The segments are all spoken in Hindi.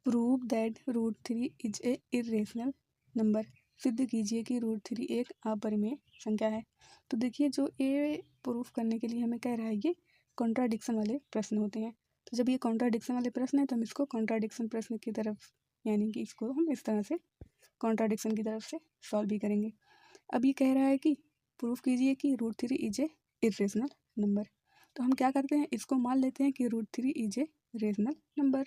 Prove that √3 is a irrational number. सिद्ध कीजिए कि √3 एक अपरिमेय संख्या है। तो देखिए जो ये प्रूफ करने के लिए हमें कह रहा है ये कॉन्ट्राडिक्शन वाले प्रश्न होते हैं। तो जब ये कॉन्ट्राडिक्शन वाले प्रश्न है तो हम इसको कॉन्ट्राडिक्शन प्रश्न की तरफ यानी कि इसको हम इस तरह से कॉन्ट्राडिक्शन की तरफ से सॉल्व भी करेंगे। अब ये कह रहा है कि प्रूफ कीजिए कि √3 इज ए इरेशनल नंबर। तो हम क्या करते हैं, इसको मान लेते हैं कि √3 इज ए रेशनल नंबर,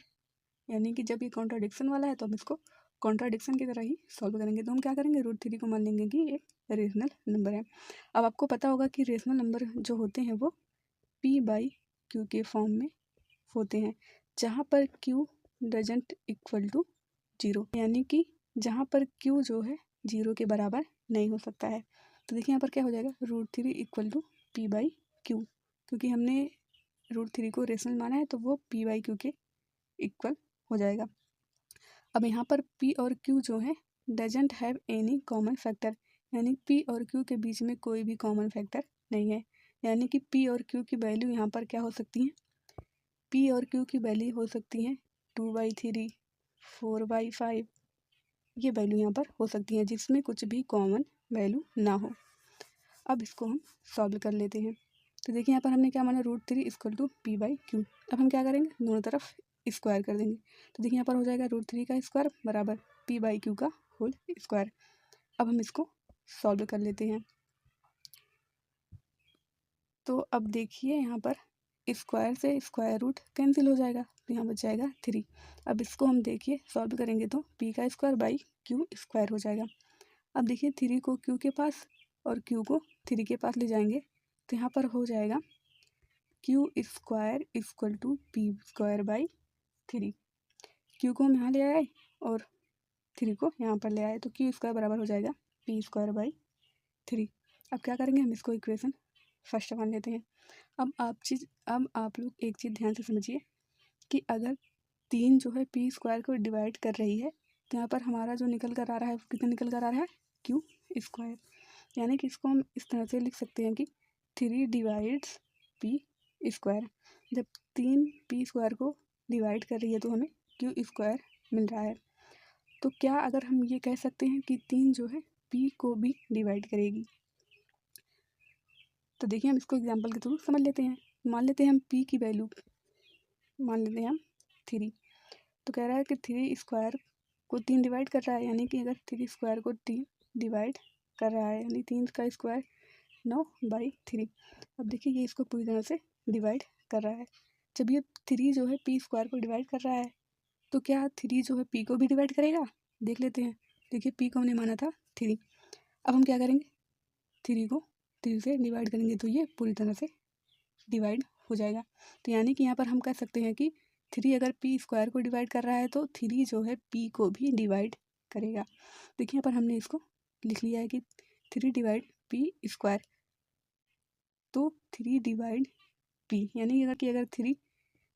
यानी कि जब ये कॉन्ट्राडिक्शन वाला है तो हम इसको कॉन्ट्राडिक्शन की तरह ही सॉल्व करेंगे। तो हम क्या करेंगे, √3 को मान लेंगे कि एक रेशनल नंबर है। अब आपको पता होगा कि रेशनल नंबर जो होते हैं वो p/q के फॉर्म में होते हैं, जहाँ पर q डजंट इक्वल टू 0, यानी कि जहाँ पर q जो है 0 के बराबर नहीं हो सकता है। तो देखिए यहाँ पर क्या हो जाएगा, √3 इक्वल टू p/q, क्योंकि हमने √3 को रेशनल माना है तो वो p/q के इक्वल हो जाएगा। अब यहाँ पर p और q जो है doesn't have any common factor, यानी p और q के बीच में कोई भी कॉमन फैक्टर नहीं है, यानी कि p और q की वैल्यू यहाँ पर क्या हो सकती है, p और q की वैल्यू हो सकती है 2/3, 4/5, ये वैल्यू यहाँ पर हो सकती है जिसमें कुछ भी कॉमन वैल्यू ना हो। अब इसको हम सॉल्व कर लेते हैं। तो देखिए यहाँ पर हमने क्या माना, √3 इक्वल टू p/q। अब हम क्या करेंगे, दोनों तरफ स्क्वायर कर देंगे। तो देखिए यहाँ पर हो जाएगा √3 का स्क्वायर बराबर p/q का होल स्क्वायर। अब हम इसको सॉल्व कर लेते हैं। तो अब देखिए यहाँ पर स्क्वायर से स्क्वायर रूट कैंसिल हो जाएगा, तो यहाँ बच जाएगा 3। अब इसको हम देखिए सॉल्व करेंगे तो p का स्क्वायर बाई q स्क्वायर हो जाएगा। अब देखिए 3 को q के पास और q को 3 के पास ले जाएंगे तो यहाँ पर हो जाएगा q square equal to p square by 3। q को हम यहाँ ले आए और 3 को यहाँ पर ले आए तो q स्क्वायर बराबर हो जाएगा p स्क्वायर बाई 3। अब क्या करेंगे, हम इसको इक्वेशन फर्स्ट मान लेते हैं। अब आप लोग एक चीज़ ध्यान से समझिए कि अगर 3 जो है p स्क्वायर को डिवाइड कर रही है तो यहाँ पर हमारा जो निकल कर आ रहा है वो कितना निकल कर आ रहा है, q स्क्वायर, यानी कि इसको हम इस तरह से लिख सकते हैं कि 3 डिवाइड्स p स्क्वायर। जब 3 p स्क्वायर को डिवाइड कर रही है तो हमें q स्क्वायर मिल रहा है। तो क्या अगर हम ये कह सकते हैं कि 3 जो है p को भी डिवाइड करेगी। तो देखिए हम इसको एग्जांपल के थ्रू समझ लेते हैं। मान लेते हैं हम p की वैल्यू मान लेते हैं हम 3। तो कह रहा है कि 3 स्क्वायर को 3 डिवाइड कर रहा है, यानी कि अगर 3 स्क्वायर को 3 डिवाइड कर रहा है यानी 3 का स्क्वायर 9/3। अब देखिए ये इसको पूरी तरह से डिवाइड कर रहा है। जब ये 3 जो है p स्क्वायर को डिवाइड कर रहा है तो क्या 3 जो है p को भी डिवाइड करेगा, देख लेते हैं। देखिए p को हमने माना था 3। अब हम क्या करेंगे, 3 को 3 से डिवाइड करेंगे तो ये पूरी तरह से डिवाइड हो जाएगा। तो यानी कि यहाँ पर हम कह सकते हैं कि 3 अगर p स्क्वायर को डिवाइड कर रहा है तो 3 जो है p को भी डिवाइड करेगा। देखिए यहाँ पर हमने इसको लिख लिया है कि 3 डिवाइड p स्क्वायर, तो 3 डिवाइड p, यानी अगर 3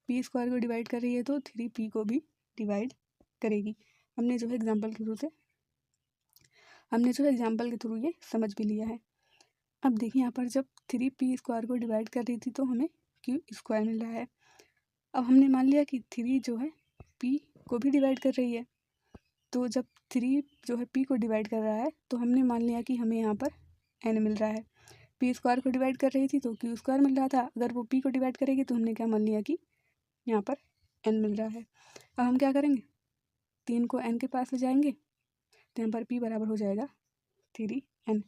p स्क्वायर को डिवाइड कर रही है तो 3 p को भी डिवाइड करेगी। हमने जो है एग्जाम्पल के थ्रू ये समझ भी लिया है। अब देखिए यहाँ पर जब 3 p स्क्वायर को डिवाइड कर रही थी तो हमें q स्क्वायर मिल रहा है। अब हमने मान लिया कि 3 जो है p को भी डिवाइड कर रही है, तो जब 3 जो है p को डिवाइड कर रहा है तो हमने मान लिया कि हमें यहाँ पर n मिल रहा है। p स्क्वायर को डिवाइड कर रही थी तो q स्क्वायर मिल रहा था, अगर वो p को डिवाइड करेगी तो हमने क्या मान लिया कि यहाँ पर n मिल रहा है। अब हम क्या करेंगे, 3 को n के पास ले जाएंगे तो यहाँ पर p बराबर हो जाएगा 3n।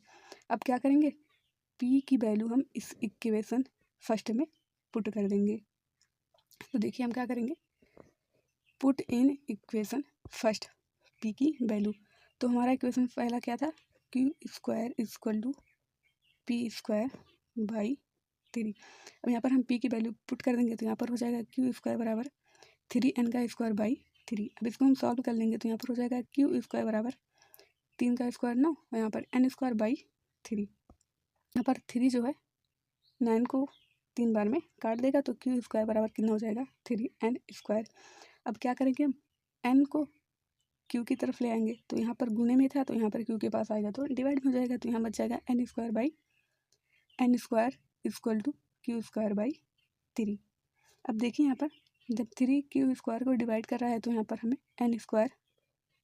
अब क्या करेंगे, p की वैल्यू हम इस इक्वेशन फर्स्ट में पुट कर देंगे। तो देखिए हम क्या करेंगे, put in equation first p की वैल्यू। तो हमारा इक्वेशन पहला क्या था, q square equal to p square by 3। अब यहाँ पर हम p की वैल्यू पुट कर देंगे तो यहाँ पर हो जाएगा q स्क्वायर बराबर 3n का स्क्वायर बाई 3। अब इसको हम सॉल्व कर लेंगे तो यहाँ पर हो जाएगा q स्क्वायर बराबर 3 का स्क्वायर 9 और यहाँ पर n स्क्वायर बाई 3। यहाँ पर 3 जो है 9 को 3 बार में काट देगा तो q स्क्वायर बराबर कितना हो जाएगा, 3n स्क्वायर। अब क्या करेंगे, हम n को q की तरफ ले आएंगे तो यहाँ पर गुणे में था तो यहाँ पर q के पास आएगा तो डिवाइड हो जाएगा, तो यहाँ बच जाएगा n square by n square equal to q square by 3। अब देखिए यहाँ पर जब 3q² को डिवाइड कर रहा है तो यहाँ पर हमें n²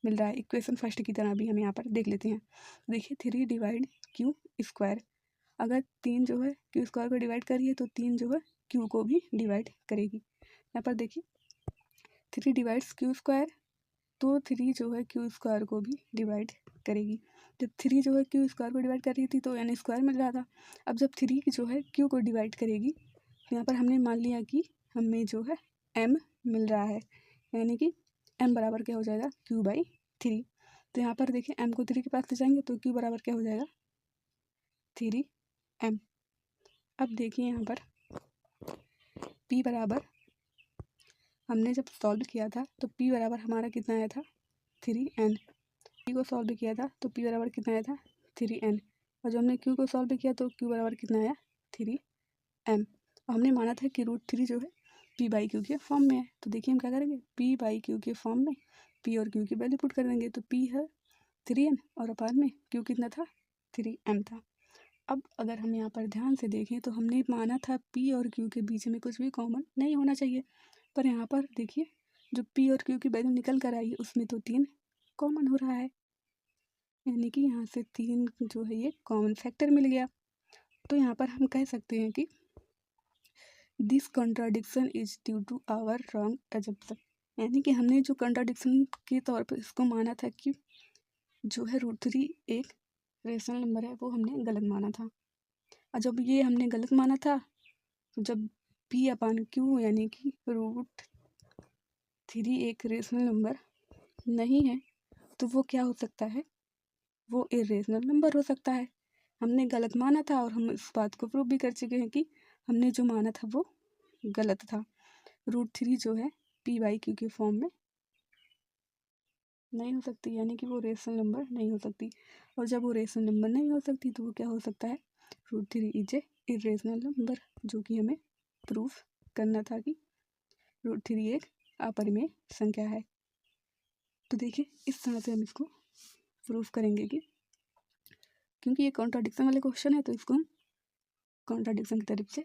मिल रहा है। इक्वेशन फर्स्ट की तरह भी हम यहाँ पर देख लेते हैं। देखिए 3 डिवाइड q², अगर 3 जो है q² को डिवाइड करिए तो 3 जो है q को भी डिवाइड करेगी। यहाँ पर देखिए 3 डिवाइड्स q² तो 3 जो है q² को भी डिवाइड करेगी। जब 3 जो है q² को डिवाइड कर रही थी तो n² मिल रहा था। अब जब 3 जो है q को डिवाइड करेगी तो यहाँ पर हमने मान लिया कि हमें जो है m मिल रहा है, यानी कि m बराबर क्या हो जाएगा q/3। तो यहाँ पर देखिए m को 3 के पास ले जाएंगे तो q बराबर क्या हो जाएगा 3m। अब देखिए यहाँ पर p बराबर हमने जब सॉल्व किया था तो p बराबर हमारा कितना आया था 3n। p को सॉल्व किया था तो p बराबर कितना आया था 3n, और जब हमने q को सॉल्व किया तो q बराबर कितना आया 3m। और हमने माना था कि √3 जो है p/q के फॉर्म में है। तो देखिए हम क्या करेंगे, p/q के फॉर्म में p और q की वैल्यू पुट कर देंगे। तो p है 3n और अपार में q कितना था 3m था। अब अगर हम यहाँ पर ध्यान से देखें तो हमने माना था p और q के बीच में कुछ भी कॉमन नहीं होना चाहिए, पर यहाँ पर देखिए जो p और q की वैल्यू निकल कर आई उसमें तो 3 कॉमन हो रहा है, यानी कि यहाँ से 3 जो है ये कॉमन फैक्टर मिल गया। तो यहाँ पर हम कह सकते हैं कि this contradiction is due to our wrong assumption, यानी कि हमने जो कॉन्ट्राडिक्शन के तौर पर इसको माना था कि जो है √3 एक रेशनल नंबर है, वो हमने गलत माना था। और जब ये हमने गलत माना था तो जब p/q यानी कि √3 एक रेशनल नंबर नहीं है तो वो क्या हो सकता है, वो इरेशनल नंबर हो सकता है। हमने गलत माना था और हम इस बात को प्रूव भी कर चुके हैं कि हमने जो माना था वो गलत था। √3 जो है p/q के फॉर्म में नहीं हो सकती, यानी कि वो रेशनल नंबर नहीं हो सकती। और जब वो रेशनल नंबर नहीं हो सकती तो वो क्या हो सकता है, √3 इज ए इरेशनल नंबर, जो कि हमें प्रूफ करना था कि √3 एक अपरिमेय संख्या है। तो देखिए इस तरह से हम इसको प्रूफ करेंगे कि क्योंकि ये कॉन्ट्राडिक्शन वाले क्वेश्चन है तो इसको हम कॉन्ट्राडिक्शन की तरफ से